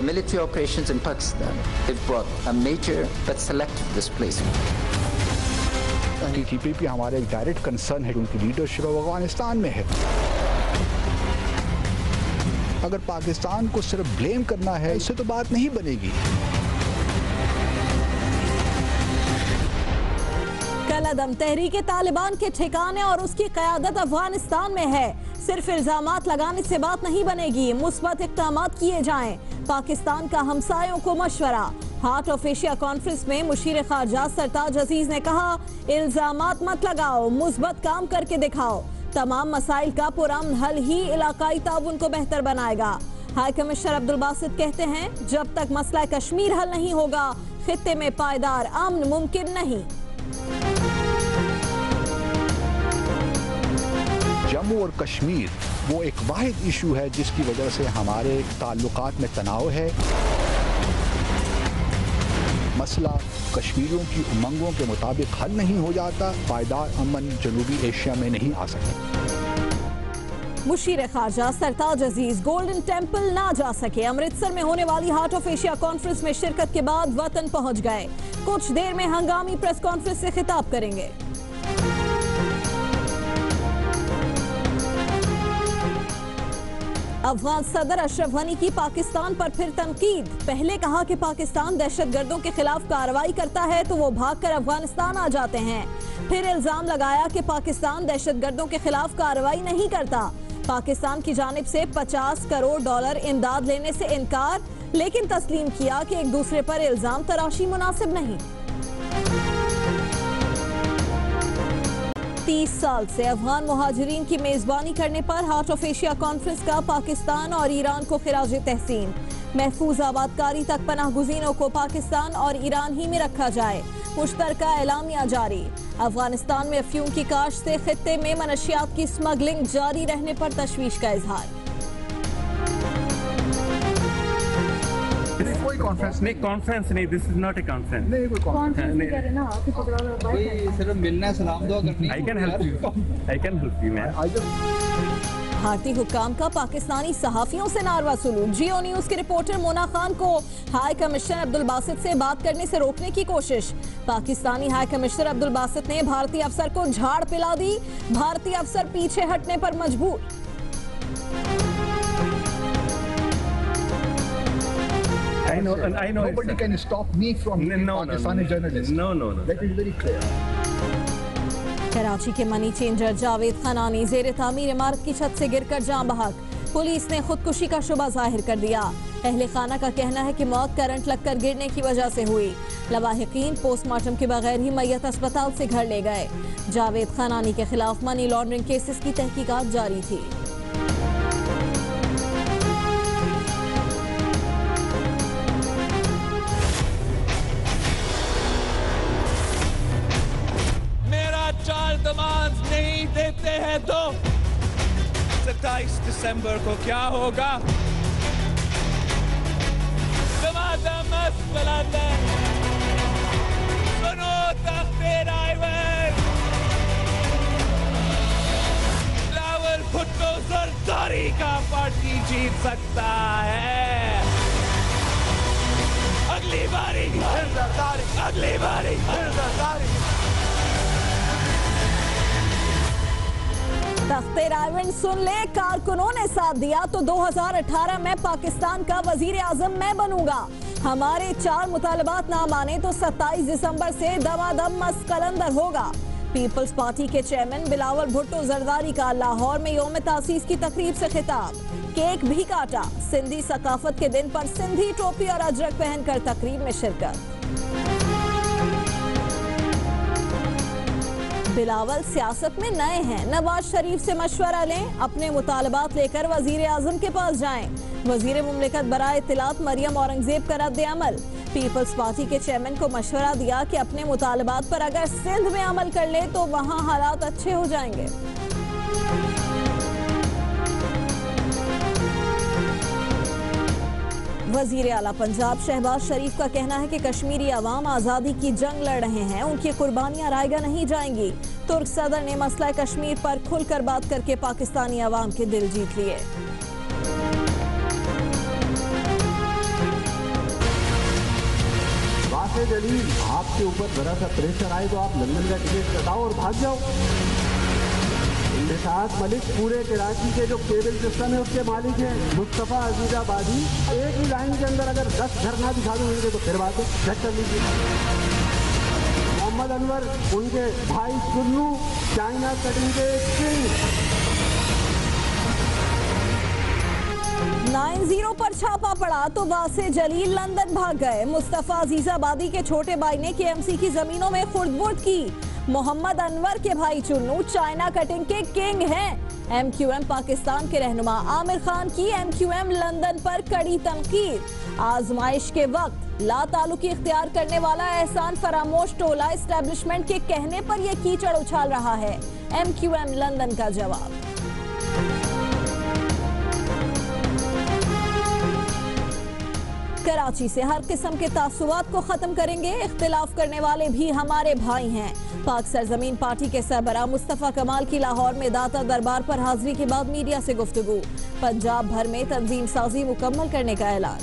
military operations in Pakistan have brought a major but selective displacement. TTP ہمارا ایک direct concern ہے، ان کی leadership Afghanistan میں ہے. اگر پاکستان کو صرف بلیم کرنا ہے، اس سے تو بات نہیں بنے گی. کالعدم تحریک طالبان کے ٹھکانے اور اس کی قیادت افغانستان میں ہے. صرف الزامات لگانے سے بات نہیں بنے گی، مثبت اقدامات کیے جائیں. پاکستان کا ہمسایوں کو مشورہ. ہارٹ آف ایشیا کانفرنس میں مشیر خارجہ سرتاج عزیز نے کہا، الزامات مت لگاؤ، مثبت کام کر کے دکھاؤ. تمام مسائل کا پرامن حل ہی علاقائی تعاون کو بہتر بنائے گا. ہائی کمشنر عبدالباسط کہتے ہیں، جب تک مسئلہ کشمیر حل نہیں ہوگا، خطے میں پائیدار امن ممکن نہیں. جموں اور کشمیر وہ ایک واحد ایشو ہے جس کی وجہ سے ہمارے تعلقات میں تناؤ ہے. مسئلہ کشمیریوں کی امنگوں کے مطابق حل نہیں ہو جاتا، پائیدار امن جنوبی ایشیا میں نہیں آ سکتا. مشیر خارجہ سرتاج عزیز گولڈن ٹیمپل نہ جا سکے. امرتسر میں ہونے والی ہارٹ آف ایشیا کانفرنس میں شرکت کے بعد وطن پہنچ گئے. کچھ دیر میں ہنگامی پریس کانفرنس سے خطاب کریں گے. افغان صدر اشرف غنی کی پاکستان پر پھر تنقید. پہلے کہا کہ پاکستان دہشت گردوں کے خلاف کارروائی کرتا ہے تو وہ بھاگ کر افغانستان آ جاتے ہیں. پھر الزام لگایا کہ پاکستان دہشت گردوں کے خلاف کارروائی نہیں کرتا. پاکستان کی جانب سے $50 کروڑ امداد لینے سے انکار، لیکن تسلیم کیا کہ ایک دوسرے پر الزام تراشی مناسب نہیں. 30 سال سے افغان مہاجرین کی میزبانی کرنے پر ہارٹ آف ایشیا کانفرنس کا پاکستان اور ایران کو خراج تحسین. محفوظ آبادکاری تک پناہ گزینوں کو پاکستان اور ایران ہی میں رکھا جائے. مشترکہ اعلامیہ جاری. افغانستان میں افیون کی کاشت سے خطے میں منشیات کی سمگلنگ جاری رہنے پر تشویش کا اظہار. کوئی کانفرنس نہیں، دس از ناٹ اے کانفرنس. صرف ملنا ہے، سلام دعا کرنی ہے. I can help you man. بھارتی حکام کا پاکستانی صحافیوں سے ناروا سلوک. جیو نیوز کے رپورٹر مونا خان کو ہائی کمشنر عبدالباسط سے بات کرنے سے روکنے کی کوشش. پاکستانی ہائی کمشنر عبدالباسط نے بھارتی افسر کو جھاڑ پلا دی. بھارتی افسر پیچھے ہٹنے پر مجبور. I know. Nobody can stop me from being Pakistani journalist. No. That is very clear. Karachi کے منی چینجر جاوید خنانی زیر تعمیر عمارت کی چھت سے گر کر جاں بحق. پولیس نے خودکشی کا شبہ ظاہر کر دیا. اہل خانہ کا کہنا ہے کہ موت کرنٹ لگ کر گرنے کی وجہ سے ہوئی. لواحقین پوسٹ مارٹم کے بغیر ہی میت اسپتال سے گھر لے گئے. جاوید خنانی کے خلاف منی لانڈرنگ کیسز کی تحقیقات جاری تھی. نہیں دیتے ہیں تو 27 دسمبر کو کیا ہوگا؟ سنو تخت رائیور، بلاول بھٹو زرداری کا پارٹی جیت سکتا ہے. اگلی باری تخت رائیون سن لے. کارکنوں نے ساتھ دیا تو 2018 میں پاکستان کا وزیر اعظم میں بنوں گا. ہمارے 4 مطالبات نہ مانے تو 27 دسمبر سے دمادم مسقلندر ہوگا. پیپلز پارٹی کے چیئرمین بلاول بھٹو زرداری کا لاہور میں یوم تاسیس کی تقریب سے خطاب. کیک بھی کاٹا. سندھی ثقافت کے دن پر سندھی ٹوپی اور اجرک پہن کر تقریب میں شرکت. بلاول سیاست میں نئے ہیں. نواز شریف سے مشورہ لیں، اپنے مطالبات لے کر وزیر اعظم کے پاس جائیں. وزیر مملکت برائے اطلاعات مریم اورنگزیب کا رد عمل. پیپلز پارٹی کے چیئرمین کو مشورہ دیا کہ اپنے مطالبات پر اگر سندھ میں عمل کر لے تو وہاں حالات اچھے ہو جائیں گے. وزیر اعلیٰ پنجاب شہباز شریف کا کہنا ہے کہ کشمیری عوام آزادی کی جنگ لڑ رہے ہیں، ان کی قربانیاں رائے گاہ نہیں جائیں گی. ترک صدر نے مسئلہ کشمیر پر کھل کر بات کر کے پاکستانی عوام کے دل جیت لیے. जलील, आपके ऊपर जरा सा प्रेशर आए तो आप लंदन का टिकट कटाओ और भाग जाओ। इम्तियाज मलिक पूरे कराची के जो केबल सिस्टम है उसके मालिक हैं। मुस्तफ़ा अजीज़ाबादी एक ही लाइन के अंदर अगर 10 झरना दिखा दूंगे तो फिर बात है, चेक कर लीजिए। मोहम्मद अनवर उनके भाई चुन्नू चाइना कटिंग के किंग। 9-0 पर छापा पड़ा तो वासे जलील लंदन भाग गए। मुस्तफ़ा अजीज़ाबादी के छोटे भाई ने केएमसी की जमीनों में खुर्द-बुर्द की। मोहम्मद अनवर के भाई चुन्नू चाइना कटिंग के किंग हैं। एमक्यूएम पाकिस्तान के रहनुमा आमिर खान की एमक्यूएम लंदन पर कड़ी तनकीद। आजमाइश के वक्त ला ताल्लुकी इख्तियार करने वाला एहसान फरामोश टोला एस्टेब्लिशमेंट के कहने पर यह कीचड़ उछाल रहा है। एमक्यूएम लंदन का जवाब। कराची से हर किस्म के तासुवात को खत्म करेंगे, इख्तिलाफ करने वाले भी हमारे भाई हैं। पाक सरजमीन पार्टी के सरबराह मुस्तफ़ा कमाल की लाहौर में दाता दरबार पर हाजिरी के बाद मीडिया से गुफ्तगू। पंजाब भर में तंजीम साजी मुकम्मल करने का ऐलान।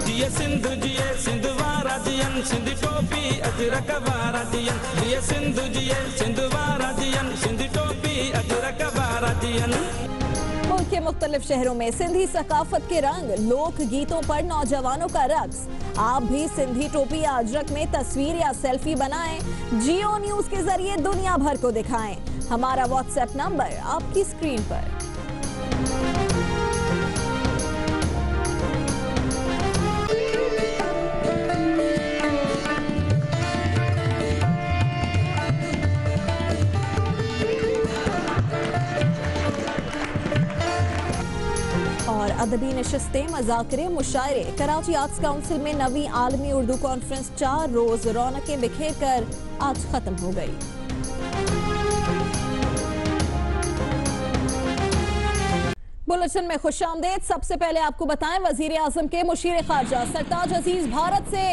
जिए सिंधु जिए सिंधुवारा जियन सिंधु टोपी अजरक वारा जियन जिए सिंधु जिए सिंधुवारा जियन सिंधु टोपी अजरक वारा जियन। मुल्क के मुख्तलिफ शहरों में सिंधी सकाफत के रंग, लोक गीतों पर नौजवानों का रक्स। आप भी सिंधी टोपी या अजरक में तस्वीर या सेल्फी बनाएं, जियो न्यूज के जरिए दुनिया भर को दिखाएं। हमारा व्हाट्सएप नंबर आपकी स्क्रीन पर। और अदबी नशस्तें, मज़ाकरे, मुशायरे। कराची आर्ट्स काउंसिल में नवी आलमी उर्दू कॉन्फ्रेंस 4 रोज रौनकें बिखेर कर आज खत्म हो गई। बुलेटिन में खुशामदीद। सबसे पहले आपको बताएं, वजीर आजम के मुशीर खारजा सरताज अजीज भारत से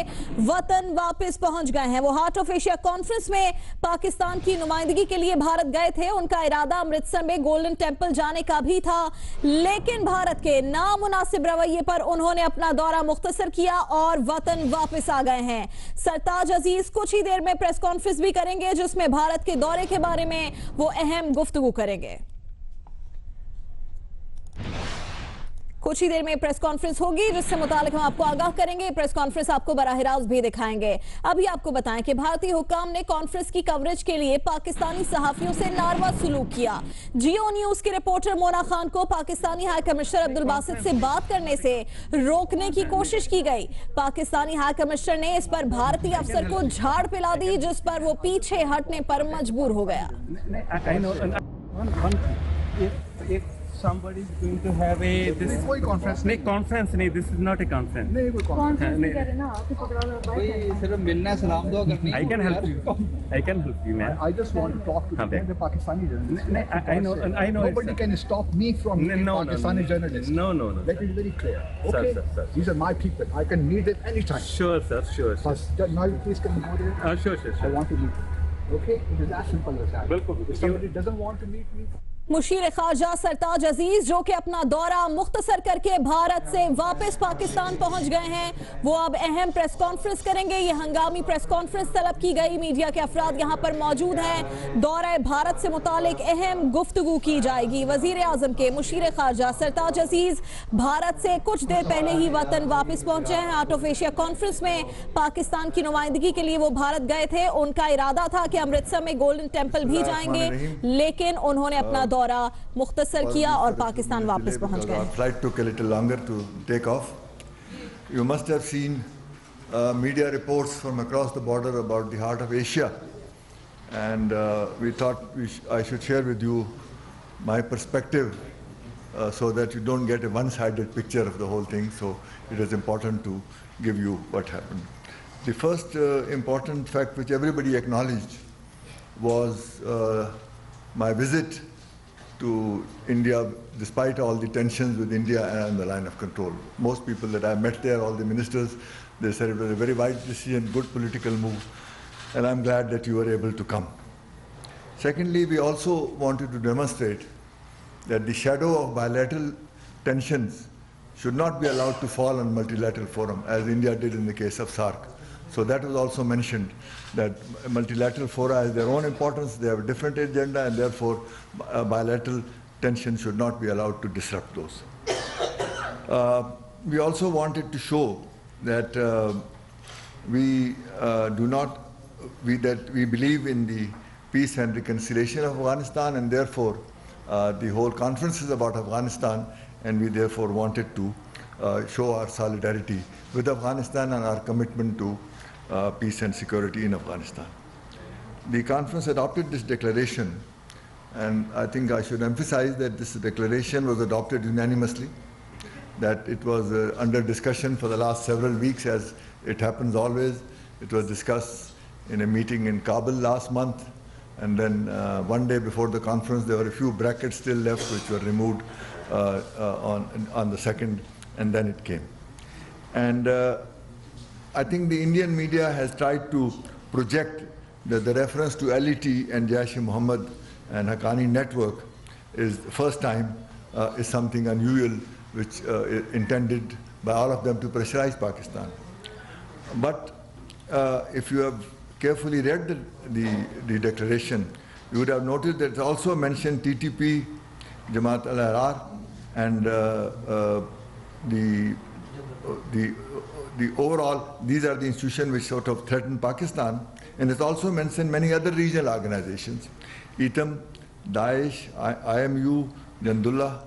वतन वापस पहुंच गए हैं। वो हार्ट ऑफ एशिया कॉन्फ्रेंस में पाकिस्तान की नुमाइंदगी के लिए भारत गए थे। उनका इरादा अमृतसर में गोल्डन टेम्पल जाने का भी था, लेकिन भारत के नामुनासिब रवैये पर उन्होंने अपना दौरा मुख्तसर किया और वतन वापस आ गए हैं। सरताज अजीज कुछ ही देर में प्रेस कॉन्फ्रेंस भी करेंगे, जिसमें भारत के दौरे के बारे में वो अहम गुफ्तगू करेंगे। कुछ ही देर में प्रेस कॉन्फ्रेंस होगी, जिससे मुतालिक हम आपको आगाह करेंगे। प्रेस कॉन्फ्रेंस आपको बराह रास्त भी दिखाएंगे। अभी आपको बताएं कि भारतीय हुक्काम ने कॉन्फ्रेंस की कवरेज के लिए पाकिस्तानी सहाफियों से नारवा सलूक किया। जियो न्यूज के रिपोर्टर मोना खान को पाकिस्तानी हाई कमिश्नर अब्दुल बासित से बात करने से रोकने की कोशिश की गई। पाकिस्तानी हाई कमिश्नर ने इस पर भारतीय अफसर को झाड़ पिला दी, जिस पर वो पीछे हटने पर मजबूर हो गया। Somebody is going to have a this कोई कॉन्फ्रेंस नहीं conference नहीं, this is not a conference. नहीं, कोई कॉन्फ्रेंस कोई सिर्फ मिलना है, सलाम दुआ करनी है। I can help you. I can help you, man. I just want to talk to the Pakistani journalists. I know. Nobody can stop me from meeting Pakistani journalists. No. Let it be very clear. Sir, Okay? sir. These are my people. I can meet them anytime. Sure, sir. But now please can you go there? Sure. I want to meet them. Okay? It is as simple as that. बिल्कुल। If somebody doesn't want to meet me, Musheer खारजा सरताज अजीज, जो कि अपना दौरा मुख्तसर करके भारत से वापस पाकिस्तान पहुंच गए हैं, वो अब अहम प्रेस कॉन्फ्रेंस करेंगे। ये हंगामी प्रेस कॉन्फ्रेंस तलब की गई। मीडिया के अफराद यहां पर मौजूद हैं। दौरा भारत से मुतालिक अहम गुफ्तगू की जाएगी। वजीर आजम के मुशीर खारजा सरताज अजीज भारत से कुछ देर पहले ही वतन वापस पहुंचे हैं। हार्ट ऑफ एशिया कॉन्फ्रेंस में पाकिस्तान की नुमाइंदगी के लिए वो भारत गए थे। उनका इरादा था कि अमृतसर में गोल्डन टेम्पल भी जाएंगे, लेकिन उन्होंने अपना दौरा मुख्तसर किया और पाकिस्तान वापस पहुंच गए। Flight took a little longer to take off. You must have seen media reports from across the border about the Heart of Asia, and we thought I should share with you my perspective so that you don't get a one-sided picture of the whole thing. So it is important to give you what happened. The first important fact which everybody acknowledged was my visit to India, despite all the tensions with India and the line of control. Most people that I met there, all the ministers, they said it was a very wise decision, good political move, and I'm glad that you were able to come. Secondly, we also wanted to demonstrate that the shadow of bilateral tensions should not be allowed to fall on multilateral forum, as India did in the case of SARC. So that was also mentioned, that multilateral fora has their own importance, they have a different agenda, and therefore bilateral tension should not be allowed to disrupt those. We also wanted to show that we believe in the peace and reconciliation of Afghanistan, and therefore the whole conference is about Afghanistan, and we therefore wanted to show our solidarity with Afghanistan and our commitment to peace and security in Afghanistan. The conference adopted this declaration, and I think I should emphasize that this declaration was adopted unanimously, that it was under discussion for the last several weeks, as it happens always. It was discussed in a meeting in Kabul last month, and then one day before the conference there were a few brackets still left which were removed on the 2nd, and then it came. And I think the Indian media has tried to project that the reference to LET and Jaish-e-Mohammed and Haqqani network is the first time is something unusual, which intended by all of them to pressurize Pakistan. But if you have carefully read the declaration, you would have noted that it also mentioned TTP, Jamaat al-Ahrar, and the overall, these are the institutions which sort of threaten Pakistan, and it also mentioned many other regional organizations, ETM, Daesh, IMU, Jandullah,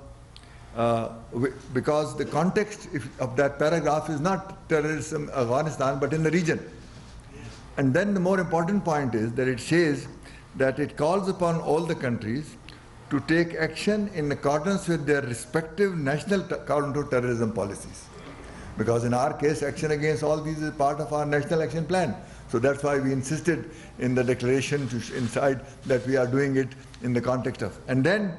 because the context of that paragraph is not terrorism Afghanistan, but in the region. And then the more important point is that it says that it calls upon all the countries to take action in accordance with their respective national counter-terrorism policies. Because in our case, action against all these is part of our national action plan. So that's why we insisted in the declaration to inside that we are doing it in the context of. And then,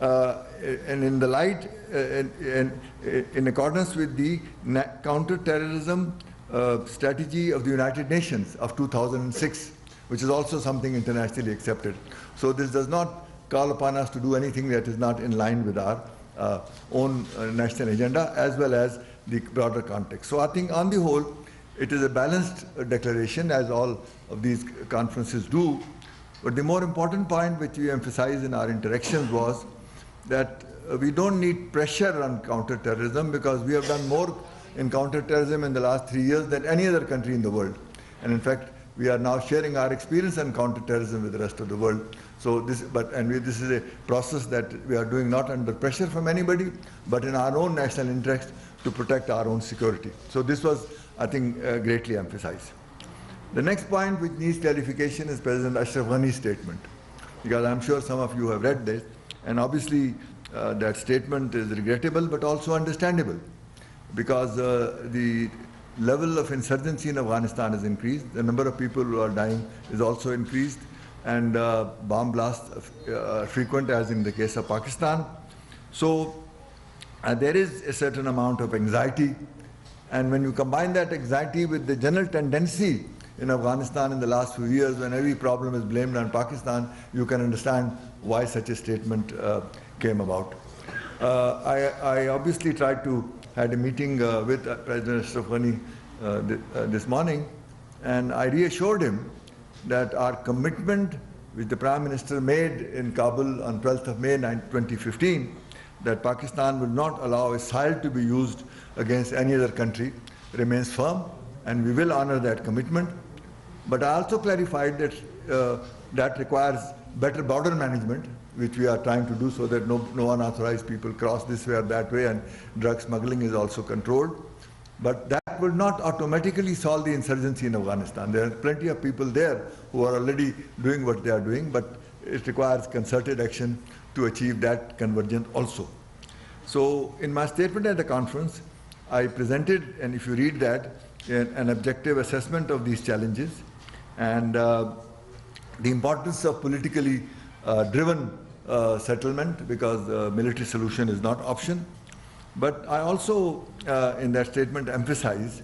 and in the light, in accordance with the counter-terrorism strategy of the United Nations of 2006, which is also something internationally accepted. So this does not call upon us to do anything that is not in line with our own national agenda, as well as the broader context. So I think on the whole, it is a balanced declaration, as all of these conferences do. But the more important point which we emphasized in our interactions was that we don't need pressure on counter-terrorism, because we have done more in counter-terrorism in the last 3 years than any other country in the world. And in fact, we are now sharing our experience on counter-terrorism with the rest of the world. So this is a process that we are doing not under pressure from anybody, but in our own national interest to protect our own security. So this was, I think, greatly emphasized. The next point which needs clarification is President Ashraf Ghani's statement, because I'm sure some of you have read this, and obviously that statement is regrettable but also understandable, because the level of insurgency in Afghanistan has increased, the number of people who are dying is also increased, and bomb blasts are frequent, as in the case of Pakistan. So there is a certain amount of anxiety, and when you combine that anxiety with the general tendency in Afghanistan in the last few years, when every problem is blamed on Pakistan, you can understand why such a statement came about. I obviously had a meeting with President Ashraf Ghani this morning, and I reassured him that our commitment, which the Prime Minister made in Kabul on 12th of May 2015, that Pakistan will not allow Israel to be used against any other country, remains firm, and we will honor that commitment. But I also clarified that that requires better border management, which we are trying to do, so that no unauthorized people cross this way or that way, and drug smuggling is also controlled. But that will not automatically solve the insurgency in Afghanistan. There are plenty of people there who are already doing what they are doing, but it requires concerted action to achieve that convergence also. So in my statement at the conference, I presented, and if you read that, an objective assessment of these challenges, and the importance of politically driven settlement, because the military solution is not option. But I also, in that statement, emphasize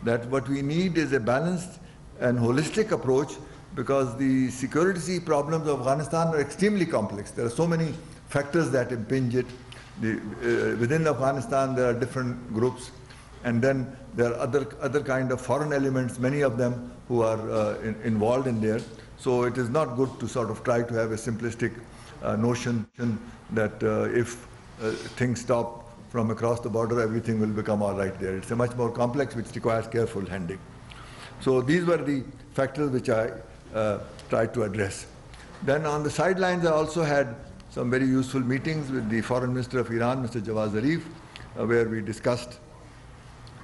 that what we need is a balanced and holistic approach, because the security problems of Afghanistan are extremely complex. There are so many factors that impinge it. within Afghanistan there are different groups, and then there are other kind of foreign elements, many of them who are involved in there. So it is not good to sort of try to have a simplistic notion that if things stop from across the border, everything will become all right there. It's a much more complex, which requires careful handling. So these were the factors which I tried to address. Then on the sidelines, I also had some very useful meetings with the Foreign Minister of Iran, Mr. Jawad Zarif, where we discussed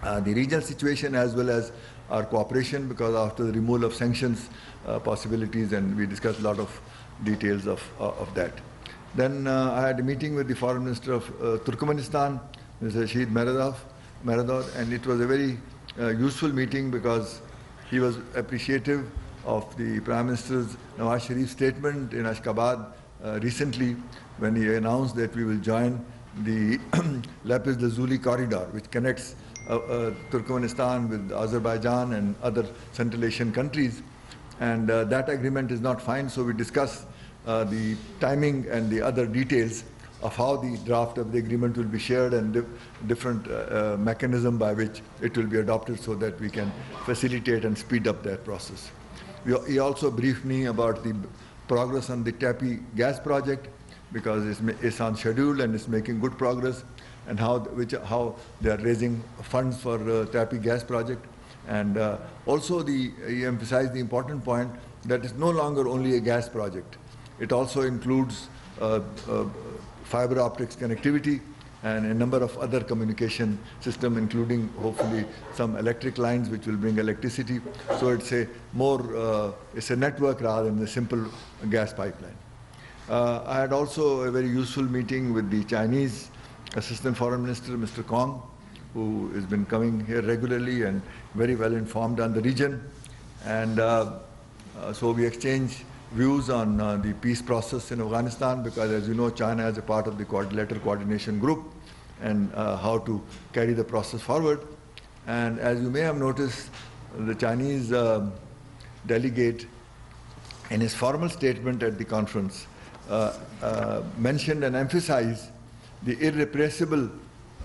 the regional situation as well as our cooperation, because after the removal of sanctions possibilities, and we discussed a lot of details of that. Then I had a meeting with the Foreign Minister of Turkmenistan, Mr. Shahid Meredov, and it was a very useful meeting because he was appreciative of the Prime Minister's Nawaz Sharif's statement in Ashgabat recently, when he announced that we will join the Lapis Lazuli corridor, which connects Turkmenistan with Azerbaijan and other Central Asian countries. And that agreement is not fine, so we discussed the timing and the other details of how the draft of the agreement will be shared, and different mechanism by which it will be adopted so that we can facilitate and speed up that process. He also briefed me about the progress on the TAPI gas project, because it's on schedule and it's making good progress, and how they are raising funds for TAPI gas project. And also he emphasized the important point that it's no longer only a gas project. It also includes fiber optics connectivity and a number of other communication systems, including hopefully some electric lines which will bring electricity. So it's a network rather than a simple gas pipeline. I had also a very useful meeting with the Chinese Assistant Foreign Minister, Mr. Kong, who has been coming here regularly and very well informed on the region. And so we exchanged views on the peace process in Afghanistan, because as you know, China is a part of the Quadrilateral Coordination Group, and how to carry the process forward. And as you may have noticed, the Chinese delegate in his formal statement at the conference mentioned and emphasized the irrepressible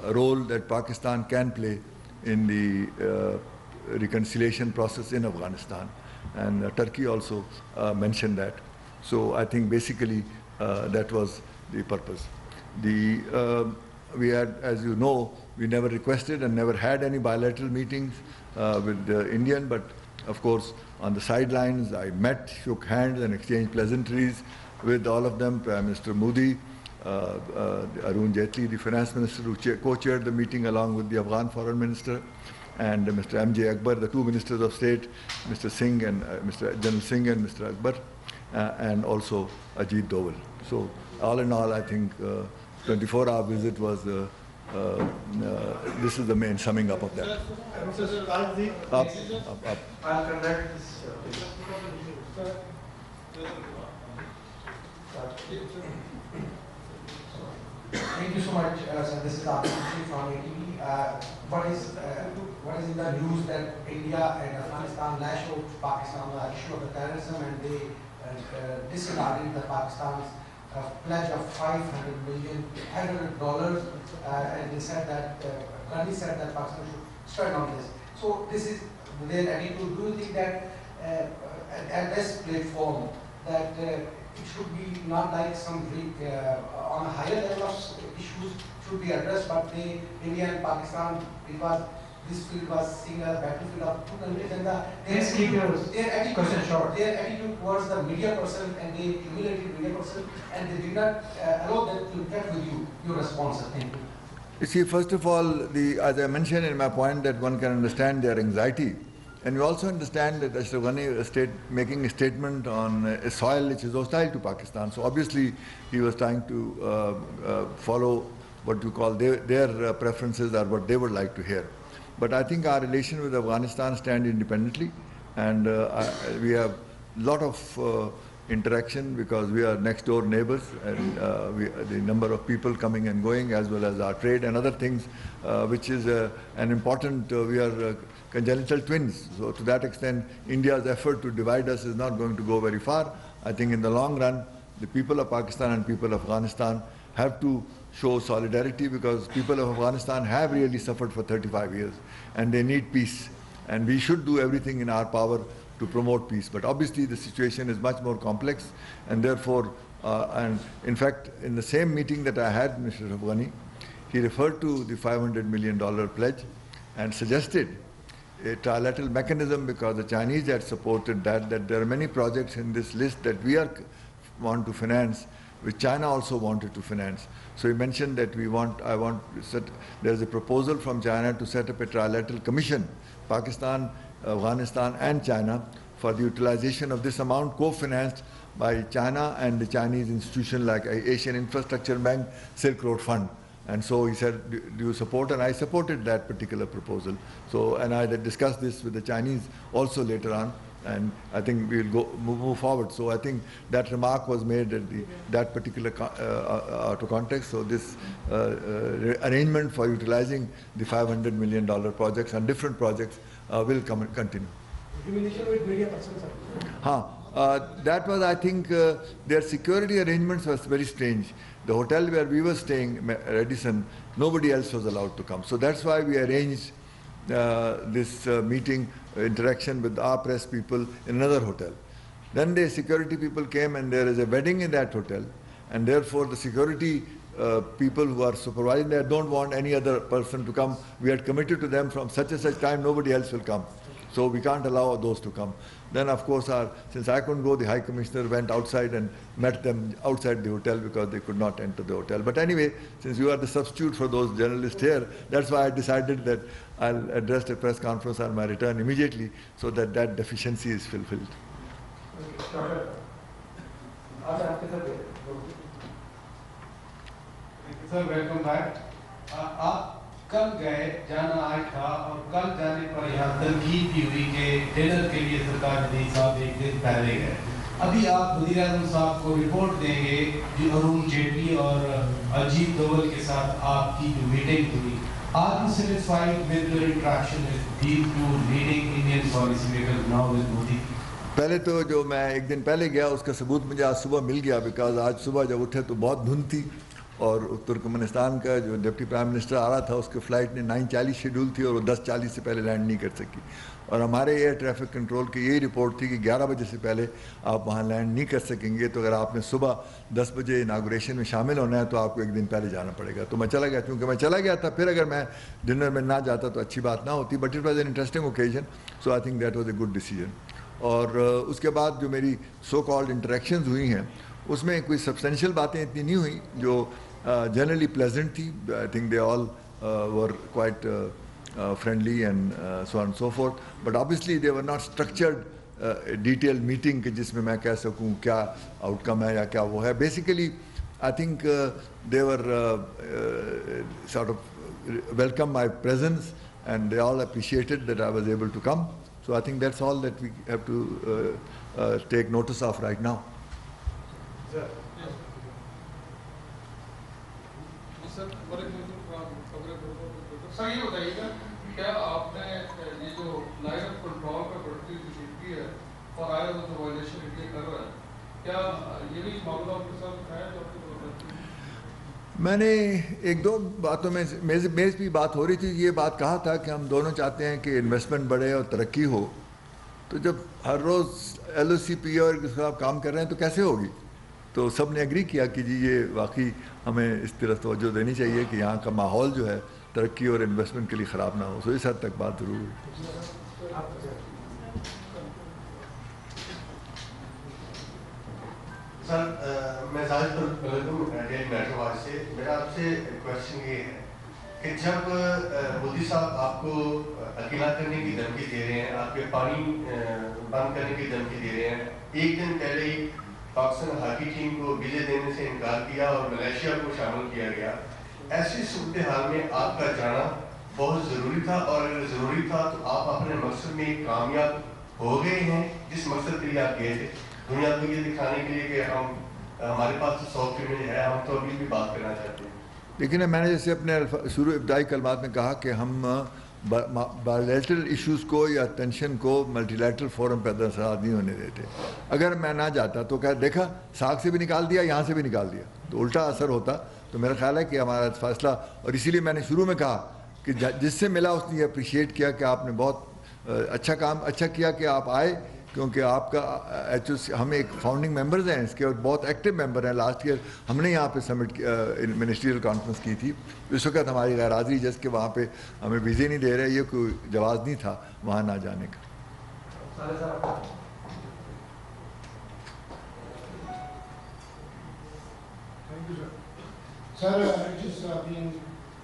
role that Pakistan can play in the reconciliation process in Afghanistan. And Turkey also mentioned that. So I think basically that was the purpose. We had, as you know, we never requested and never had any bilateral meetings with the Indian, but of course on the sidelines I met, shook hands and exchanged pleasantries with all of them. Prime Minister Modi, Arun Jaitley, the finance minister, who co-chaired the meeting along with the Afghan foreign minister, and Mr. M.J. Akbar, the two ministers of state, Mr. Singh and Mr. General Singh and Mr. Akbar, and also Ajit Doval. So all in all, I think 24-hour visit was this is the main summing up of that. Up. I'll conduct this. Thank you so much, sir. This is Akshay from ATV. What is in the news that India and Afghanistan lashed out Pakistan on the issue of the terrorism, and they disregarded the Pakistan's pledge of $500 million, and they said that Gandhi said that Pakistan should stand on this. So this is their attitude. Do you think that at this platform that it should be not like some on a higher level of issues should be addressed, but India and Pakistan, this field was seen as a battlefield of two countries, and their attitude towards the media person, and they humiliated media person, and they did not allow them to interact with you. Your response, thank you. You see, first of all, as I mentioned in my point, that one can understand their anxiety. And we also understand that Ashraf Ghani is making a statement on a soil which is hostile to Pakistan. So obviously he was trying to follow what you call their preferences, or what they would like to hear. But I think our relation with Afghanistan stand independently, and we have a lot of interaction because we are next door neighbors, and the number of people coming and going, as well as our trade and other things, which is an important, we are congenital twins. So to that extent, India's effort to divide us is not going to go very far. I think in the long run, the people of Pakistan and people of Afghanistan have to show solidarity, because people of Afghanistan have really suffered for 35 years and they need peace. And we should do everything in our power to promote peace. But obviously the situation is much more complex, and therefore, and in fact, in the same meeting that I had, Mr. Ashraf Ghani, he referred to the $500 million pledge and suggested a trilateral mechanism, because the Chinese had supported that there are many projects in this list that we want to finance, which China also wanted to finance. So he mentioned that there's a proposal from China to set up a trilateral commission, Pakistan, Afghanistan and China, for the utilization of this amount co-financed by China and the Chinese institution like Asian Infrastructure Bank, Silk Road Fund. And so he said, do you support? And I supported that particular proposal. So, and I discussed this with the Chinese also later on, and I think we'll move forward. So I think that remark was made at that particular out of context. So this arrangement for utilizing the $500 million projects and different projects will continue. with media person, sir. That was, I think, their security arrangements was very strange. The hotel where we were staying, Radisson, nobody else was allowed to come. So that's why we arranged this meeting, interaction with our press people in another hotel. Then the security people came, and there is a wedding in that hotel, and therefore the security people who are supervising there don't want any other person to come. We had committed to them from such and such time, nobody else will come. So we can't allow those to come. Then, of course, since I couldn't go, the High Commissioner went outside and met them outside the hotel because they could not enter the hotel. But anyway, since you are the substitute for those journalists here, that's why I decided that I'll address a press conference on my return immediately so that that deficiency is fulfilled. Sir, welcome back. कल गए जाना आया था और कल जाने पर यहाँ तनकीद भी हुई कि डिनर के लिए सरकार जदीद साहब एक दिन पहले गए. अभी आप वज़ीर-ए-आज़म साहब को रिपोर्ट देंगे जो अरुण जेटली और अजीत डोवल के साथ आपकी जो मीटिंग हुई. Are you satisfied with your interaction with these two leading Indian policy makers now with Modi? पहले तो जो मैं एक दिन पहले गया उसका सबूत मुझे आज सुबह मिल गया, बिकॉज आज सुबह जब उठे तो बहुत धुंध थी और तुर्कमेनिस्तान का जो डिप्टी प्राइम मिनिस्टर आ रहा था उसके फ़्लाइट ने 9:40 शेड्यूल थी और वो 10:40 से पहले लैंड नहीं कर सकी. और हमारे एयर ट्रैफिक कंट्रोल की यही रिपोर्ट थी कि 11 बजे से पहले आप वहाँ लैंड नहीं कर सकेंगे. तो अगर आपने सुबह 10 बजे इनागुरेशन में शामिल होना है तो आपको एक दिन पहले जाना पड़ेगा. तो मैं चला गया, क्योंकि मैं चला गया था. फिर अगर मैं डिनर में ना जाता तो अच्छी बात ना होती. But it was an interesting occasion, so I think that was a good decision. और उसके बाद जो मेरी सो कॉल्ड इंटरेक्शंस हुई हैं उसमें कोई सब्सटेंशियल बातें इतनी नहीं हुई जो generally pleasant थी. I think they all were quite friendly and so on and so forth. But obviously they were not structured detailed meeting कि जिसमें मैं कह सकूँ क्या outcome है या क्या वो है. Basically I think they were sort of welcome my presence and they all appreciated that I was able to come. So I think that's all that we have to take notice of right now. Sir ये बताइएगा क्या आपने ये जो line of control पर बढ़ती हुई की है और आया तो वायलेशन इंडिया कर रहा है, क्या ये भी मामला आपके साथ है जो आपको मैंने एक दो बातों में मेज भी बात हो रही थी. ये बात कहा था कि हम दोनों चाहते हैं कि इन्वेस्टमेंट बढ़े और तरक्की हो. तो जब हर रोज़ LOCP और के साथ काम कर रहे हैं तो कैसे होगी. तो सब ने एग्री किया कि जी ये वाकई हमें इस तरह तवज्जो देनी चाहिए कि यहाँ का माहौल जो है तरक्की और इन्वेस्टमेंट के लिए ख़राब ना हो. सो इस हद तक बात ज़रूर हुई. सर मैं जाहिद मेट्रोवाज से मेरा आपसे क्वेश्चन ये है कि जब मोदी साहब आपको अकेला करने की धमकी दे रहे हैं, आपके पानी बंद करने की धमकी दे रहे हैं, एक दिन पहले ही पाकिस्तान हॉकी टीम को वीज़े देने से इनकार किया और मलेशिया को शामिल किया गया, ऐसी सूरत हाल में आपका जाना बहुत ज़रूरी था. और अगर ज़रूरी था तो आप अपने मकसद में कामयाब हो गए हैं जिस मकसद के लिए आप गए थे, दुनिया को ये दिखाने के लिए कि हम हमारे पास तो 100 फीमेल है, हम तो अभी भी बात करना चाहते हैं. लेकिन मैंने जैसे अपने शुरू इब्तदाई कलमात में कहा कि हम بائیلیٹرل ایشوز کو یا ٹینشن کو ملٹی لیٹرل فورم پہ اثرات نہیں ہونے دیتے. اگر میں نہ جاتا تو کہا دیکھا ساکھ سے بھی نکال دیا, یہاں سے بھی نکال دیا, تو الٹا اثر ہوتا. تو میرا خیال ہے کہ ہمارا فیصلہ, اور اسی لیے میں نے شروع میں کہا کہ جس سے ملا اس نے یہ اپریشیٹ کیا کہ آپ نے بہت اچھا کیا کہ آپ آئے, کیونکہ آپ کا ہم ایک فاؤنڈنگ ممبرز ہیں اس کے, اور بہت ایکٹیو ممبر ہیں. لاسٹ ایئر ہم نے یہاں پہ سمٹ منسٹریل کانفرنس کی تھی. اس وقت ہماری غیر حاضری جس کہ وہاں پہ ہمیں ویزے نہیں دے رہے, یہ کوئی جواز نہیں تھا وہاں نہ جانے کا. Sir, it is being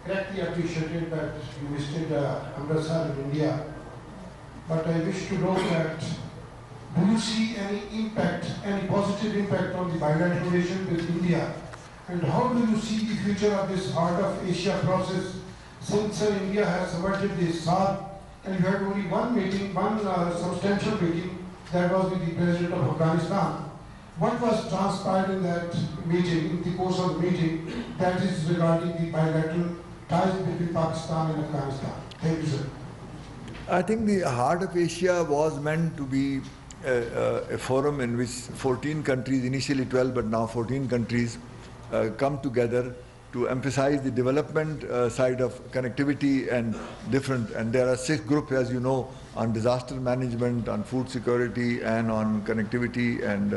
correctly appreciated that you visited Amritsar in India, but I wish to know that do you see any impact, any positive impact on the bilateral relation with India, and how do you see the future of this Heart of Asia process since India has subverted the SAARC and you had only one meeting, one substantial meeting, that was with the President of Afghanistan. What was transpired in that meeting, in the course of the meeting, that is regarding the bilateral ties between Pakistan and Afghanistan? Thank you, sir. I think the Heart of Asia was meant to be a forum in which 14 countries, initially 12 but now 14 countries, come together to emphasize the development side of connectivity and there are 6 groups, as you know, on disaster management, on food security, and on connectivity and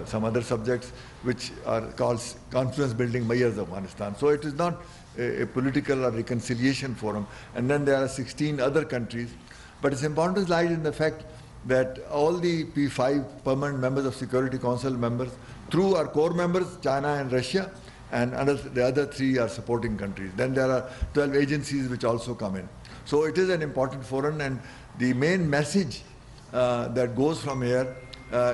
some other subjects which are called Confidence Building Mayors of Afghanistan. So it is not a political or reconciliation forum. And then there are 16 other countries. But its importance lies in the fact that all the P5 permanent members of Security Council members, through our core members, China and Russia, and the other 3 are supporting countries. Then there are 12 agencies which also come in. So it is an important forum, and the main message that goes from here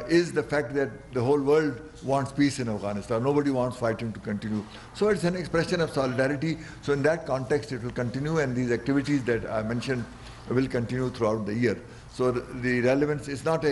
is the fact that the whole world wants peace in Afghanistan. Nobody wants fighting to continue. So it's an expression of solidarity. So in that context it will continue, and these activities that I mentioned will continue throughout the year. So the relevance is not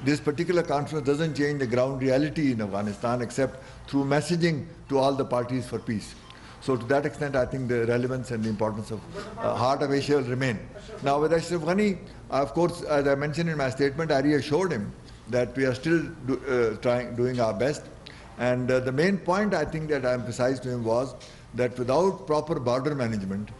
this particular conference doesn't change the ground reality in Afghanistan except through messaging to all the parties for peace. So to that extent, I think the relevance and the importance of Heart of Asia will remain. Now with Ashraf Ghani, of course, as I mentioned in my statement, I reassured him that we are still doing our best. And the main point I think that I emphasized to him was that without proper border management,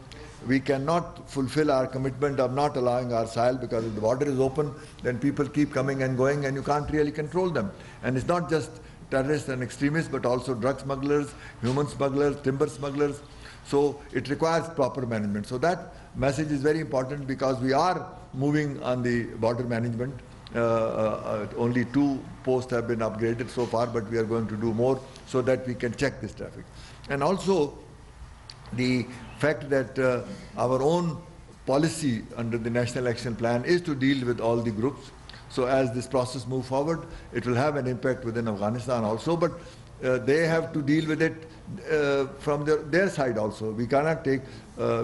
we cannot fulfill our commitment of not allowing our Sahel, because if the border is open, then people keep coming and going and you can't really control them. And it's not just terrorists and extremists, but also drug smugglers, human smugglers, timber smugglers. So it requires proper management. So that message is very important, because we are moving on the border management. Only 2 posts have been upgraded so far, but we are going to do more so that we can check this traffic. And also the fact that our own policy under the National Action Plan is to deal with all the groups. So as this process moves forward, it will have an impact within Afghanistan also, but they have to deal with it from their side also. We cannot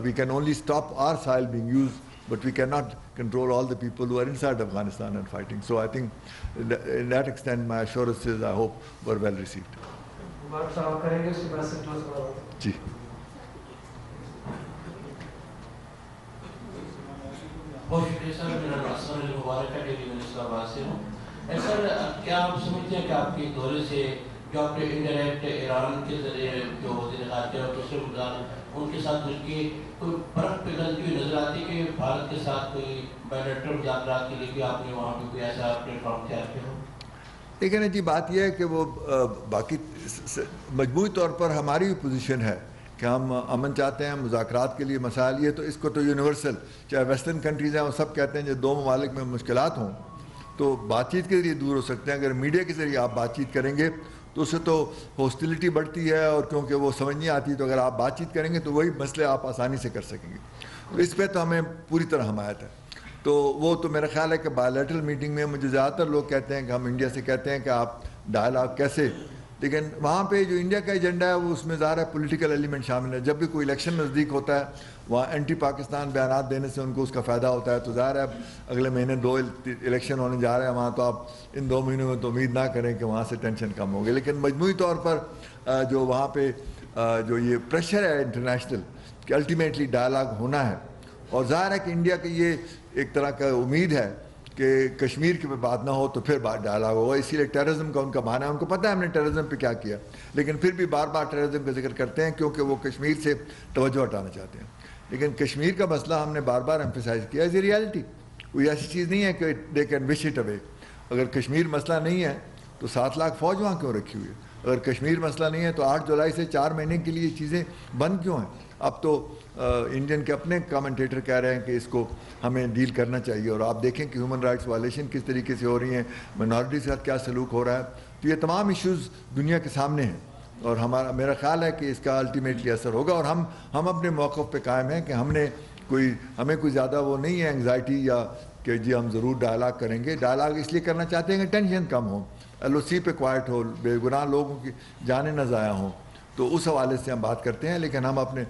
we can only stop our Sahel being used, but we cannot control all the people who are inside Afghanistan and fighting. So I think in that extent, my assurances, I hope, were well received. Ji. بہت شکریہ سر. میرا نام اسلم علی مبارک ہے, daily میں اسلام آباد سے ہوں. سر کیا آپ سمجھتے ہیں کہ آپ کے دورے سے جو آپ نے انڈائریکٹ ایران کے ذریعے جو وزیر خارجہ اور دوسرے ممالک ان کے ساتھ مل کے کوئی فرق پگھلتی ہوئی نظر آتی کہ بھارت کے ساتھ کوئی بائیلیٹرل مذاکرات کے لیے بھی آپ نے وہاں پہ کوئی ایسا پلیٹ فارم تیار کیا ہو؟ لیکن جی بات یہ ہے کہ وہ باقی مجموعی طور پر ہماری بھی پوزیشن ہے کہ ہم امن چاہتے ہیں, مذاکرات کے لیے مسائل یہ تو اس کو تو یونیورسل, چاہے ویسٹرن کنٹریز ہیں, وہ سب کہتے ہیں جو 2 ممالک میں مشکلات ہوں تو بات چیت کے ذریعے دور ہو سکتے ہیں. اگر میڈیا کے ذریعے آپ بات چیت کریں گے تو اس سے تو ہوسٹیلیٹی بڑھتی ہے, اور کیونکہ وہ سمجھ نہیں آتی, تو اگر آپ بات چیت کریں گے تو وہی مسئلے آپ آسانی سے کر سکیں گے. تو اس پہ تو ہمیں پوری طرح حمایت ہے. تو وہ تو میرا خیال ہے کہ بائیلیٹرل میٹنگ میں مجھے زیادہ تر لوگ کہتے ہیں کہ ہم انڈیا سے کہتے ہیں کہ آپ ڈائلاگ کیسے, لیکن وہاں پہ جو انڈیا کا ایجنڈا ہے وہ اس میں ظاہر ہے پولیٹیکل ایلیمنٹ شامل ہے. جب بھی کوئی الیکشن نزدیک ہوتا ہے وہاں اینٹی پاکستان بیانات دینے سے ان کو اس کا فائدہ ہوتا ہے. تو ظاہر ہے اب اگلے مہینے 2 الیکشن ہونے جا رہے ہیں وہاں, تو آپ ان 2 مہینوں میں تو امید نہ کریں کہ وہاں سے ٹینشن کم ہوگی. لیکن مجموعی طور پر جو وہاں پہ جو یہ پریشر ہے انٹرنیشنل کہ الٹیمیٹلی ڈائلاگ ہونا ہے، اور ظاہر ہے کہ انڈیا کی یہ ایک طرح کا امید ہے کہ کشمیر کے پہ بات نہ ہو تو پھر ڈائلاگ ہوگا، اسی لیے ٹیررزم کا ان کا معنی ہے، ان کو پتہ ہے ہم نے ٹیررزم پہ کیا کیا، لیکن پھر بھی بار بار ٹیررزم کا ذکر کرتے ہیں کیونکہ وہ کشمیر سے توجہ ہٹانا چاہتے ہیں. لیکن کشمیر کا مسئلہ ہم نے بار بار ایمفیسائز کیا ہے، ریالٹی کوئی ایسی چیز نہیں ہے کہ they can wish it away. اگر کشمیر مسئلہ نہیں ہے تو 7 لاکھ فوج وہاں کیوں رکھی ہوئی ہے؟ اگر کشمیر مسئلہ نہیں ہے تو 8 جولائی سے 4 مہینے کے لیے چیزیں بند کیوں ہیں؟ اب تو انڈین کے اپنے کامنٹیٹر کہہ رہے ہیں کہ اس کو ہمیں ڈیل کرنا چاہیے، اور آپ دیکھیں کہ ہیومن رائٹس وائلیشن کس طریقے سے ہو رہی ہیں، مائنارٹی کے ساتھ کیا سلوک ہو رہا ہے. تو یہ تمام ایشوز دنیا کے سامنے ہیں، اور میرا خیال ہے کہ اس کا الٹیمیٹلی اثر ہوگا، اور ہم اپنے موقف پہ قائم ہیں کہ ہمیں کوئی زیادہ وہ نہیں ہے انگزائٹی یا کہ جی ہم ضرور ڈائلاگ کریں گے. ڈائلاگ اس لیے کرنا چاہتے ہیں کہ ٹینشن کم ہو، ایل او سی پہ کوائٹ ہو، بے گناہ لوگوں کی جانیں نہ ضائع ہوں، تو اس حوالے سے ہم بات کرتے ہیں. لیکن ہم اپنے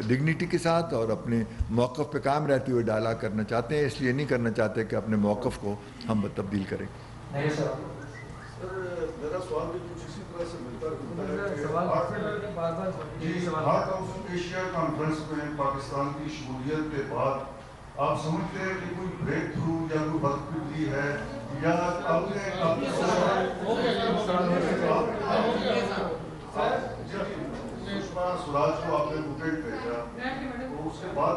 ڈگنیٹی کے ساتھ اور اپنے موقف پہ قائم رہتے ہوئے ڈائلاگ کرنا چاہتے ہیں، اس لیے نہیں کرنا چاہتے کہ اپنے موقف کو ہم تبدیل کریں. میرا سوال بھی کچھ اسی طرح سے ملتا ہارٹ آف ایشیا کانفرنس میں پاکستان کی شمولیت کے بعد آپ سمجھتے ہیں کہ کوئی بریک تھرو یا کوئی بدقسمتی ہے، یا آپ نے سوراج کو آپ نے موومنٹ بھیجا تو اس کے بعد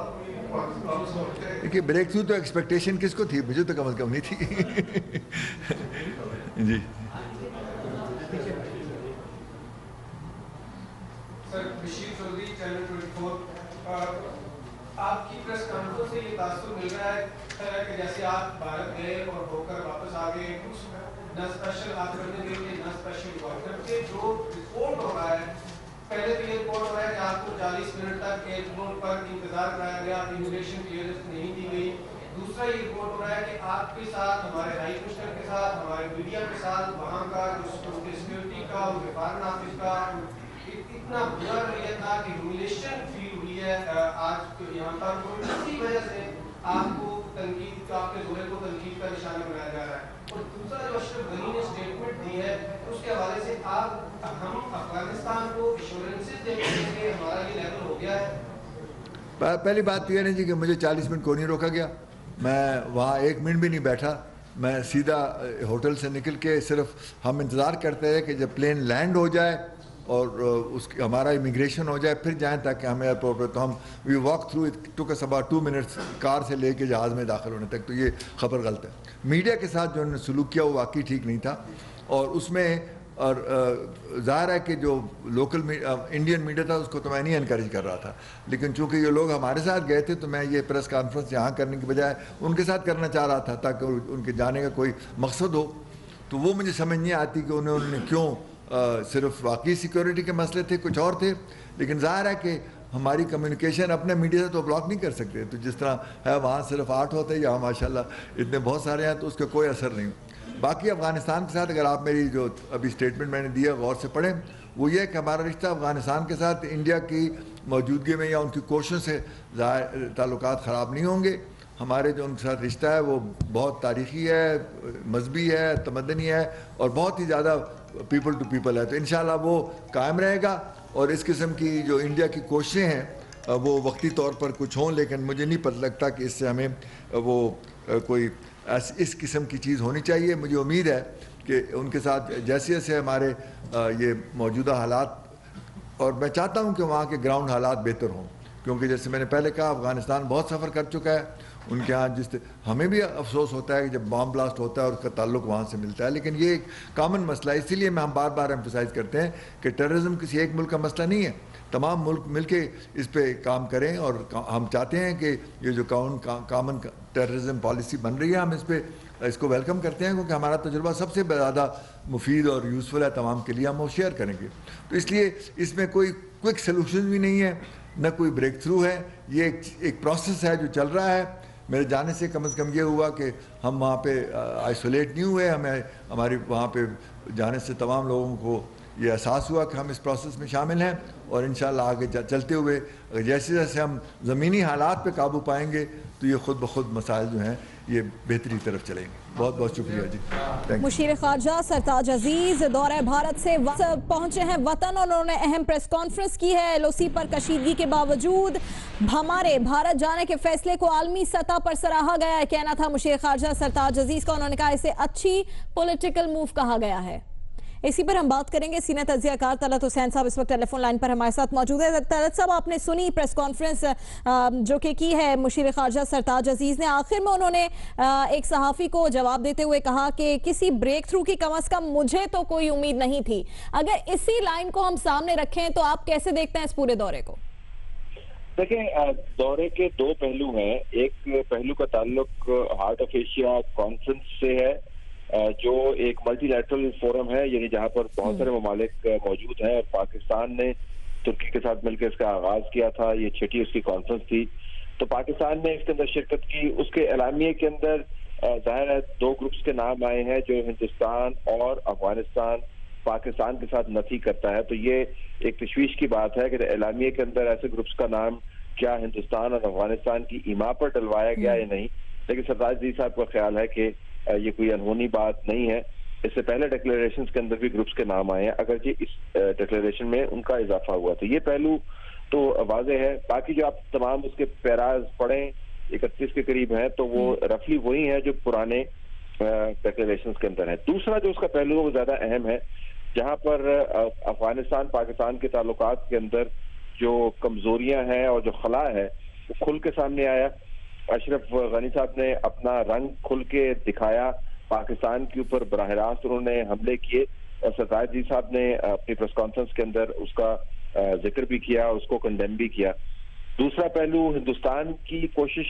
دیکھیے بریک تھرو تو ایکسپیکٹیشن کس کو تھی؟ مجھے تو کم از کم نہیں تھی. جی سر، بشیر چودھری، چینل 24. آپ کی پریس کانفرنس سے یہ تاثر مل رہا ہے کہ جیسے آپ بھارت گئے اور ہو کر واپس آ گئے، کچھ نہ اسپیشل آپ کرنے کے لیے نہ اسپیشل ڈاکٹر کے جو رپورٹ ہو رہا ہے. پہلے تو یہ رپورٹ ہو رہا ہے کہ آپ کو 40 منٹ تک ایئرپورٹ پر انتظار کرایا گیا، امیگریشن کلیئرنس نہیں دی گئی. دوسرا یہ رپورٹ ہو رہا ہے کہ آپ کے ساتھ، ہمارے ہائی کمشنر کے ساتھ، ہمارے میڈیا کے ساتھ وہاں کا جو سیکورٹی کا، ان کے فارن آفس کا اتنا برا رویہ تھا کہ ہیوملیشن فیل ہوئی ہے آج یہاں پر. اسی وجہ سے آپ کو تنقید، آپ کے دورے کو تنقید کا نشانہ بنایا جا رہا ہے. اور دوسرا جو اشرف غنی نے اسٹیٹمنٹ دی ہے اس کے حوالے سے ہم افغانستان کو ایشورنسز دیں گے کہ ہمارا یہ لیول ہو گیا ہے. پہلی بات تو یہ نہیں جی کہ مجھے 40 منٹ کو نہیں روکا گیا، میں وہاں 1 منٹ بھی نہیں بیٹھا. میں سیدھا ہوٹل سے نکل کے صرف ہم انتظار کرتے ہیں کہ جب پلین لینڈ ہو جائے اور ہمارا امیگریشن ہو جائے پھر جائیں تاکہ ہم ایئرپورٹ پہ. تو ہم وی walk through it took us about 2 minutes کار سے لے کے جہاز میں داخل ہونے تک. تو یہ خبر غلط ہے. میڈیا کے ساتھ جو انہوں نے سلوک کیا وہ واقعی ٹھیک نہیں تھا، اور اس میں اور ظاہر ہے کہ جو لوکل انڈین میڈیا تھا اس کو تو میں نہیں انکریج کر رہا تھا، لیکن چونکہ یہ لوگ ہمارے ساتھ گئے تھے تو میں یہ پریس کانفرنس یہاں کرنے کی بجائے ان کے ساتھ کرنا چاہ رہا تھا تاکہ ان کے جانے کا کوئی مقصد ہو. تو وہ مجھے سمجھ نہیں آتی کہ انہوں نے کیوں، صرف واقعی سیکیورٹی کے مسئلے تھے، کچھ اور تھے. لیکن ظاہر ہے کہ ہماری کمیونیکیشن اپنے میڈیا سے تو بلاک نہیں کر سکتے. تو جس طرح ہے وہاں صرف 8 ہوتے ہیں، یہاں ماشاءاللہ اتنے بہت سارے ہیں، تو اس کا کوئی اثر نہیں. باقی افغانستان کے ساتھ اگر آپ میری جو ابھی اسٹیٹمنٹ میں نے دیا غور سے پڑھیں، وہ یہ ہے کہ ہمارا رشتہ افغانستان کے ساتھ انڈیا کی موجودگی میں یا ان کی کوششوں سے تعلقات خراب نہیں ہوں گے. ہمارے جو ان کے ساتھ رشتہ ہے وہ بہت تاریخی ہے، مذہبی ہے، تمدنی ہے، اور بہت ہی زیادہ پیپل ٹو پیپل ہے. تو انشاءاللہ وہ قائم رہے گا. اور اس قسم کی جو انڈیا کی کوششیں ہیں وہ وقتی طور پر کچھ ہوں، لیکن مجھے نہیں پتہ لگتا کہ اس سے ہمیں وہ کوئی اس قسم کی چیز ہونی چاہیے. مجھے امید ہے کہ ان کے ساتھ جیسے جیسے ہمارے یہ موجودہ حالات، اور میں چاہتا ہوں کہ وہاں کے گراؤنڈ حالات بہتر ہوں، کیونکہ جیسے میں نے پہلے کہا افغانستان بہت سفر کر چکا ہے. ان کے ہاں ہمیں بھی افسوس ہوتا ہے کہ جب بام بلاسٹ ہوتا ہے اور اس کا تعلق وہاں سے ملتا ہے، لیکن یہ ایک کامن مسئلہ ہے. اسی لیے ہم بار بار ایمفسائز کرتے ہیں کہ ٹیررزم کسی ایک ملک کا مسئلہ نہیں ہے، تمام ملک مل کے اس پہ کام کریں. اور ہم چاہتے ہیں کہ یہ جو کامن ٹیررزم پالیسی بن رہی ہے، ہم اس کو ویلکم کرتے ہیں، کیونکہ ہمارا تجربہ سب سے زیادہ مفید اور یوزفل ہے تمام کے لیے. ہم وہ شیئر کریں گے. تو اس لیے اس میں کوئی کوئک سلوشن بھی نہیں ہے، نہ کوئی بریک تھرو ہے. یہ ایک پروسیس ہے جو چل رہا ہے. میرے جانے سے کم از کم یہ ہوا کہ ہم وہاں پہ آئسولیٹ نہیں ہوئے. ہماری وہاں پہ جانے سے تمام لوگوں کو یہ احساس ہوا کہ ہم اس پروسیس میں شامل ہیں اور انشاءاللہ آگے چلتے ہوئے جیسے جیسے ہم زمینی حالات پہ قابو پائیں گے تو یہ خود بخود مسائل جو ہیں یہ بہتری طرف چلیں گے. بہت بہت شکریہ جی. مشیر خارجہ سرتاج عزیز دورہ بھارت سے پہنچے ہیں وطن اور انہوں نے اہم پریس کانفرنس کی ہے. LOC پر کشیدگی کے باوجود ہمارے بھارت جانے کے فیصلے کو عالمی سطح پر سراہا گیا ہے. کہنا تھا مشیر خارجہ سرتاج عزیز کا. انہوں نے کہا اسے اچھی پولیٹیکل موو کہا گیا ہے. اسی پر ہم بات کریں گے. سینئر تجزیہ کار طلعت حسین صاحب اس وقت ٹیلی فون لائن پر ہمارے ساتھ موجود ہے. طلعت صاحب آپ نے سنی پریس کانفرنس جو کہ کی ہے مشیر خارجہ سرتاج عزیز نے. آخر میں انہوں نے ایک صحافی کو جواب دیتے ہوئے کہا کہ کسی بریک تھرو کی کم از کم مجھے تو کوئی امید نہیں تھی. اگر اسی لائن کو ہم سامنے رکھیں تو آپ کیسے دیکھتے ہیں اس پورے دورے کو؟ دیکھیں دورے کے دو پہلو ہیں. ایک پہلو کا تعلق ہارٹ آف ایشیا کانفرنس سے ہے جو ایک ملٹی لیٹرل فورم ہے, یعنی جہاں پر بہت سارے ممالک موجود ہیں اور پاکستان نے ترکی کے ساتھ مل کے اس کا آغاز کیا تھا. یہ 6ٹھی اس کی کانفرنس تھی تو پاکستان نے اس کے اندر شرکت کی. اس کے اعلامیے کے اندر ظاہر ہے دو گروپس کے نام آئے ہیں جو ہندوستان اور افغانستان پاکستان کے ساتھ نفی کرتا ہے. تو یہ ایک تشویش کی بات ہے کہ اعلامیے کے اندر ایسے گروپس کا نام کیا ہندوستان اور افغانستان کی ایما پر ڈلوایا گیا یا نہیں. لیکن سرتاج عزیز صاحب کا خیال ہے کہ یہ کوئی انہونی بات نہیں ہے. اس سے پہلے ڈکلیریشنز کے اندر بھی گروپس کے نام آئے ہیں اگرچہ اس ڈکلیریشن میں ان کا اضافہ ہوا. تو یہ پہلو تو واضح ہے. باقی جو آپ تمام اس کے پیراز پڑھیں 31 کے قریب ہیں تو وہ رفلی وہی ہیں جو پرانے ڈکلیریشنز کے اندر ہیں. دوسرا جو اس کا پہلو ہے وہ زیادہ اہم ہے, جہاں پر افغانستان پاکستان کے تعلقات کے اندر جو کمزوریاں ہیں اور جو خلا ہے وہ کھل کے سامنے آیا. اشرف غنی صاحب نے اپنا رنگ کھل کے دکھایا پاکستان کے اوپر. براہ راست انہوں نے حملے کیے اور سرتاج جی صاحب نے اپنی پریس کانفرنس کے اندر اس کا ذکر بھی کیا, اس کو کنڈیم بھی کیا. دوسرا پہلو ہندوستان کی کوشش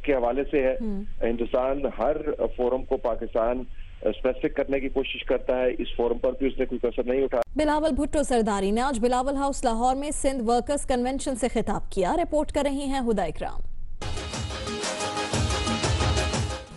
کے حوالے سے ہے. ہندوستان ہر فورم کو پاکستان اسپیسیفک کرنے کی کوشش کرتا ہے. اس فورم پر بھی اس نے کوئی کسر نہیں اٹھا. بلاول بھٹو زرداری نے آج بلاول ہاؤس لاہور میں سندھ ورکرز کنونشن سے خطاب کیا. رپورٹ کر رہی ہیں ہدا اکرام.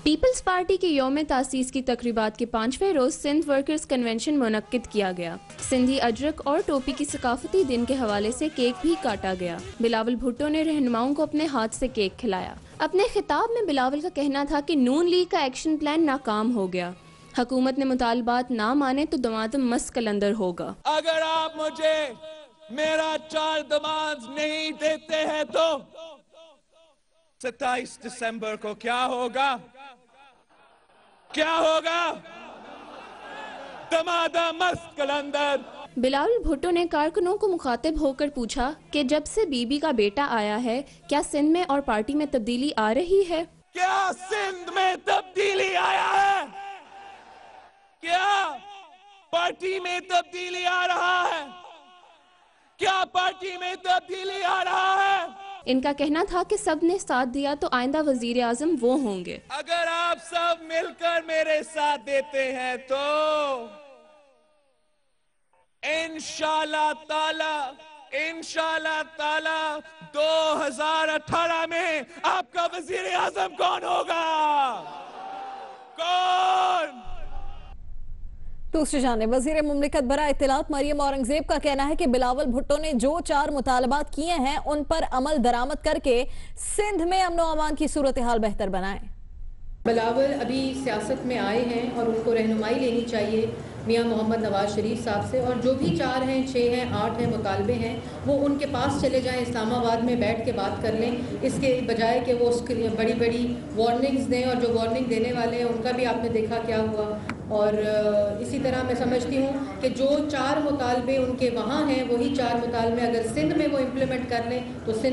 پیپلز پارٹی کے یوم تاسیس کی تقریبات کے 5ویں روز سندھ ورکرز کنونشن منعقد کیا گیا. سندھی اجرک اور ٹوپی کی ثقافتی دن کے حوالے سے کیک بھی کاٹا گیا. بلاول بھٹو نے رہنماؤں کو اپنے ہاتھ سے کیک کھلایا. اپنے خطاب میں بلاول کا کہنا تھا کہ نون لیگ کا ایکشن پلان ناکام ہو گیا. حکومت نے مطالبات نہ مانے تو دمادم مس کلندر ہوگا. اگر آپ مجھے میرا 4 دماد نہیں دیتے ہیں تو 27 دسمبر کو کیا ہوگا؟ کیا ہوگا؟ دمادہ مست کلندر. بلاول بھٹو نے کارکنوں کو مخاطب ہو کر پوچھا کہ جب سے بی بی کا بیٹا آیا ہے کیا سندھ میں اور پارٹی میں تبدیلی آ رہی ہے؟ کیا سندھ میں تبدیلی آیا ہے؟ کیا پارٹی میں تبدیلی آ رہا ہے؟ کیا پارٹی میں تبدیلی آ رہا ہے؟ ان کا کہنا تھا کہ سب نے ساتھ دیا تو آئندہ وزیر اعظم وہ ہوں گے. اگر آپ سب مل کر میرے ساتھ دیتے ہیں تو انشاءاللہ تعالی 2018 میں آپ کا وزیر اعظم کون ہوگا؟ کون؟ دوسری جانب وزیر مملکت برائے اطلاعات مریم اورنگزیب کا کہنا ہے کہ بلاول بھٹو نے جو 4 مطالبات کیے ہیں ان پر عمل درآمد کر کے سندھ میں امن و امان کی صورتحال بہتر بنائیں. بلاول ابھی سیاست میں آئے ہیں اور ان کو رہنمائی لینی چاہیے میاں محمد نواز شریف صاحب سے, اور جو بھی 4 ہیں 6 ہیں 8 ہیں مطالبے ہیں وہ ان کے پاس چلے جائیں, اسلام آباد میں بیٹھ کے بات کر لیں, اس کے بجائے کہ وہ اس کے لیے بڑی بڑی وارننگز دیں, اور جو وارننگ دینے والے ہیں ان کا بھی آپ نے دیکھا کیا ہوا. اور اسی طرح میں سمجھتی ہوں کہ جو 4 مطالبے ان کے وہاں ہیں وہی 4 مطالبے اگر سندھ میں وہ امپلیمنٹ کر لیں تو سندھ